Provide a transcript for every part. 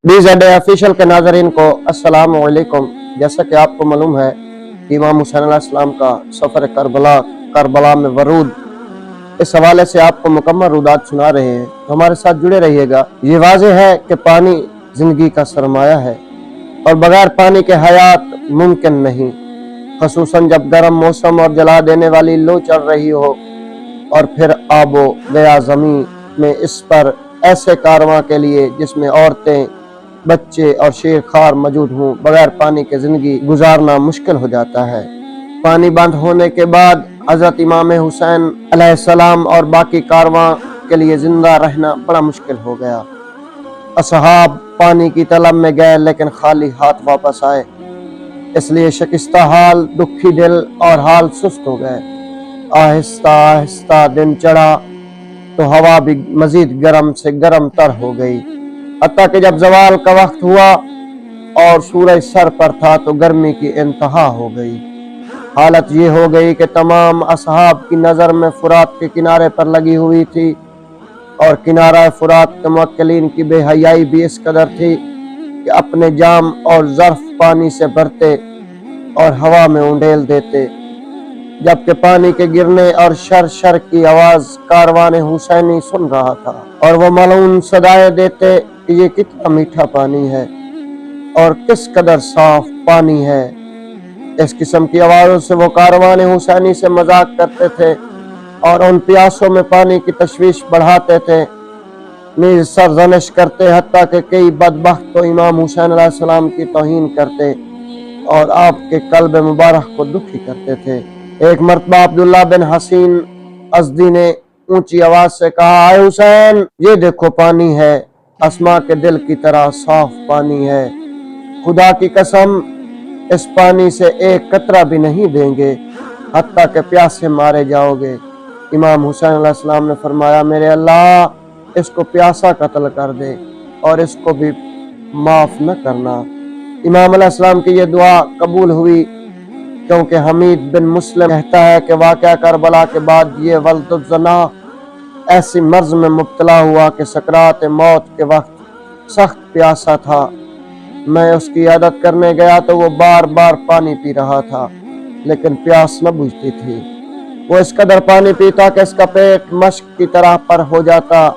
बीज़ day official के नाज़रीन को अस्सलाम वालेकुम। जैसा कि आपको मालूम है कि इमाम हुसैन अलैहिस्सलाम का सफ़र करबला में वरूद, इस हवाले से आपको मुकम्मल रुदात सुना रहे हैं, तो हमारे साथ जुड़े रहिएगा। ये वाज़ेह है कि पानी ज़िंदगी का सरमाया है और बगैर पानी के हयात मुमकिन नहीं, ख़ुसूसन जब गर्म मौसम और जला देने वाली लू चल रही हो और फिर आबो गया ज़मीं में इस पर ऐसे कारवां के लिए जिसमें औरतें, बच्चे और शेर खार मौजूद हों, बगैर पानी के ज़िंदगी गुजारना मुश्किल हो जाता है। पानी बंद होने के बाद हज़रत इमाम हुसैन अलैहिस्सलाम और बाकी कारवां के लिए ज़िंदा रहना बड़ा मुश्किल हो गया। असहाब पानी की तलब में गए लेकिन खाली हाथ वापस आए, इसलिए शिकस्ता हाल, दुखी दिल और हाल सुस्त हो गए। आहिस्ता आहिस्ता दिन चढ़ा तो हवा भी मजीद गर्म से गर्म तर हो गई, हत्ता कि जब जवाल का वक्त हुआ और सूरज सर पर था तो गर्मी की इंतहा हो गई। हालत ये हो गई कि तमाम असहाब की नज़र में फुरात के किनारे पर लगी हुई थी और किनारा फुरात के मुवक्किलीन की बेहयाई भी इस कदर थी कि अपने जाम और ज़र्फ पानी से भरते और हवा में उंडेल देते, जबकि पानी के गिरने और शर शर की आवाज़ कारवान हुसैनी सुन रहा था और वो मलून सदाएं देते कि ये कितना मीठा पानी है और किस कदर साफ पानी है। इस किस्म की आवाज़ों से वो कारवान हुसैनी से मजाक करते थे और उन प्यासों में पानी की तशवीश बढ़ाते थे, नीज़ सरजनिश करते, हत्ता कि कई बदबख्त तो इमाम हुसैन अलैहिस्सलाम की तौहीन करते और आपके कल्ब मुबारक को दुखी करते थे। एक मरतबा अब्दुल्ला बिन हसीन अज़दी ने ऊंची आवाज से कहा, आए हुसैन, ये देखो पानी है, अस्मा के दिल की तरह साफ पानी है, खुदा की कसम इस पानी से एक कतरा भी नहीं देंगे, हत्ता कि प्यासे मारे जाओगे। इमाम हुसैन अलैहिस्सलाम ने फरमाया, मेरे अल्लाह, इसको प्यासा कत्ल कर दे और इसको भी माफ न करना। इमाम अलैहिस्सलाम की ये दुआ कबूल हुई, क्योंकि हमीद बिन मुस्लिम कहता है कि वाक़या करबला के बाद ये वल्दुज़्ज़ना ऐसी मर्ज में मुब्तला हुआ कि सकरात मौत के वक्त सख्त प्यासा था। मैं उसकी इयादत करने गया तो वो बार बार पानी पी रहा था, लेकिन प्यास न बुझती थी। वो इस कदर पानी पीता कि इसका पेट मश्क की तरह पर हो जाता,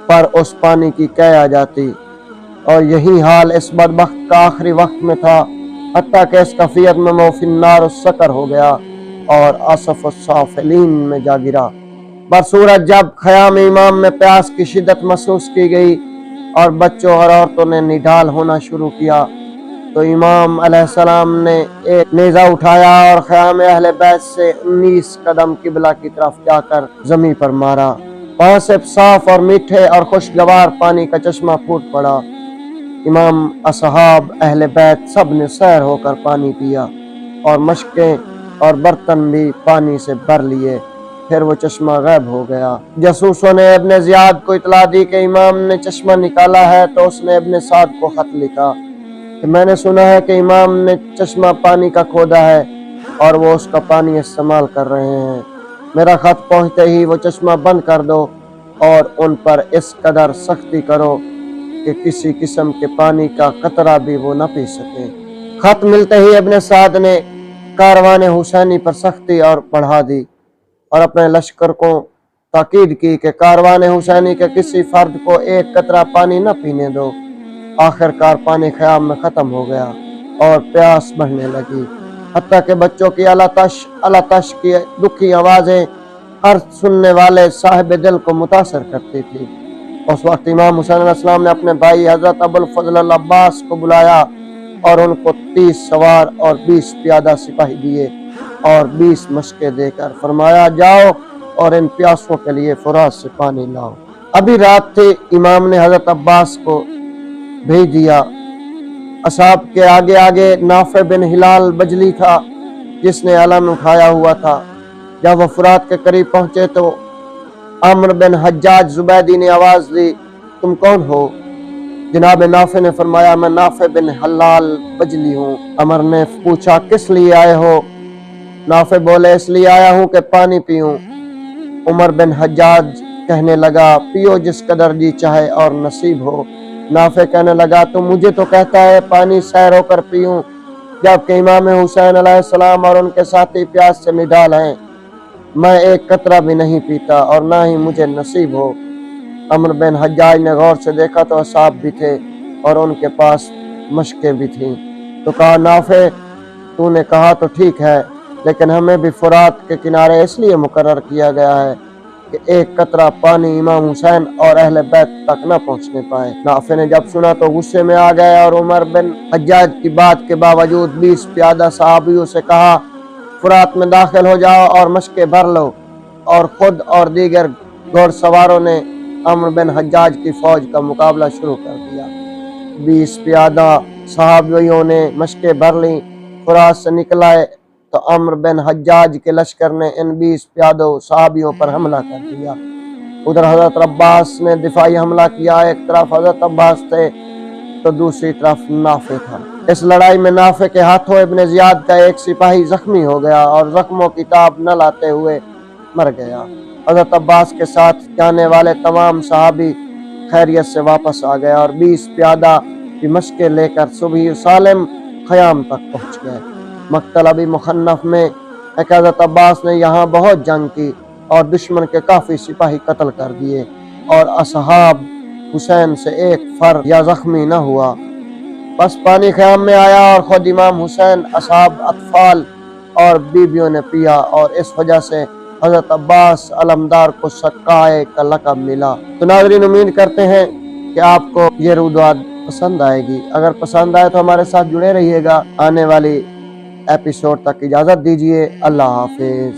पर उस पानी की कै आ जाती। और यही हाल इस बदबख्त का आखिरी वक्त में था, हत्ता कि इस कफियत में वो फिन्नार सकर हो गया और आसफ साफिलीन में जा गिरा। बरसूरत जब ख़याम इमाम में प्यास की शिद्दत महसूस की गई और बच्चों और औरतों ने निढाल होना शुरू किया, तो इमाम अलैहिस्सलाम ने एक नेज़ा उठाया और ख़याम अहले बैत से 19 कदम किबला की तरफ जाकर ज़मीन पर मारा। वहाँ से साफ और मीठे और खुशगवार पानी का चश्मा फूट पड़ा। इमाम, असहाब, अहले बैत सब ने सैर होकर पानी पिया और मशकें और बर्तन भी पानी से भर लिए। फिर वो चश्मा गायब हो गया। जासूसों ने इब्ने ज़ियाद को इतला दी कि इमाम ने चश्मा निकाला है, तो उसने इब्ने साद को खत लिखा कि मैंने सुना है कि इमाम ने चश्मा पानी का खोदा है और वो उसका पानी इस्तेमाल कर रहे हैं। मेरा खत पहुँचते ही वो चश्मा बंद कर दो और उन पर इस कदर सख्ती करो कि किसी किस्म के पानी का कतरा भी वो न पी सके। खत मिलते ही इब्ने साद ने कारवान हुसैनी पर सख्ती और बढ़ा दी और अपने लश्कर को ताकीद की कि कारवान हुसैनी के किसी फर्द को एक कतरा पानी न पीने दो। आखिरकार पानी ख़याम में ख़त्म हो गया और प्यास बढ़ने लगी, हत्ता कि बच्चों की अलातश की दुखी आवाज़ें हर सुनने वाले साहिब दिल को मुतासर करती थी। उस वक्त इमाम हुसैन अलैहिस्सलाम ने अपने भाई हज़रत अबुल फज़ल अब्बास को बुलाया और उनको 30 सवार और 20 प्यादा सिपाही दिए और 20 मशकें देकर फरमाया, जाओ और इन प्यासों के लिए फुरात से पानी लाओ। अभी रात थी, इमाम ने हज़रत अब्बास को भेज दिया। असहाब के आगे आगे नाफे बिन हिलाल बजली था, जिसने अलम उठाया हुआ था। जब वह फुरात के करीब पहुंचे तो अम्र बिन हज्जाज जुबैदी ने आवाज़ दी, तुम कौन हो? जनाब नाफे ने फरमाया, मैं नाफे बिन हलाल बजली हूँ। अमर ने पूछा, किस लिए आए हो? नाफे बोले, इसलिए आया हूँ कि पानी पीऊँ। उमर बिन हज्जाज कहने लगा, पियो जिस कदर जी चाहे और नसीब हो, नाफे कहने लगा, तो मुझे तो कहता है पानी सैर होकर पीऊं, जबकि इमाम हुसैन अलैहिस्सलाम और उनके साथी प्यास से निढाल हैं। मैं एक कतरा भी नहीं पीता और ना ही मुझे नसीब हो। अम्र बिन हज्जाज ने गौर से देखा तो असाब भी थे और उनके पास मशकें भी थीं। तो कहा, नाफे तूने कहा तो ठीक है, लेकिन हमें भी फुरात के किनारे इसलिए मुकर्रर किया गया है कि एक कतरा पानी इमाम हुसैन और अहले बैत तक न पहुंचने पाए। नाफे ने जब सुना तो गुस्से में आ गए और उमर बिन हज्जाज की बात के बावजूद 20 प्यादा सहाबियों से कहा, फुरात में दाखिल हो जाओ और मशके भर लो। और खुद और दीगर घोड़सवारों ने अम्र बिन हज्जाज की फौज का मुकाबला शुरू कर दिया। 20 प्यादा सहाबियों ने मशके भर ली। फुरात से निकल आए तो अम्र बिन हज्जाज के लश्कर ने इन 20 प्यादों सहाबियों पर हमला कर दिया। उधर हजरत अब्बास ने दिफाई हमला किया। एक तरफ हजरत अब्बास थे तो दूसरी तरफ नाफे था। इस लड़ाई में नाफे के हाथों इब्ने जियाद का एक सिपाही जख्मी हो गया और जख्मों की ताब न लाते हुए मर गया। हजरत अब्बास के साथ जाने वाले तमाम सहाबी खैरियत से वापस आ गए और 20 प्यादा की मशकें लेकर सुबह सालिम खयाम तक पहुंच गए। मक्तल अबी मुखन्नफ में एक हजरत अब्बास ने यहाँ बहुत जंग की और दुश्मन के काफी सिपाही कत्ल कर दिए और असहाब हुसैन से एक फर या जख्मी न हुआ। बस पानी खयाम में आया और खुद इमाम हुसैन, असहाब, अतफाल और बीबियों ने पिया और इस वजह से हजरत अब्बास अलमदार को सक्काए का लक़ब मिला। तो नाज़रीन, उम्मीद करते हैं कि आपको ये रुदवाद पसंद आएगी। अगर पसंद आए तो हमारे साथ जुड़े रहिएगा। आने वाली एपिसोड तक इजाज़त दीजिए। अल्लाह हाफिज।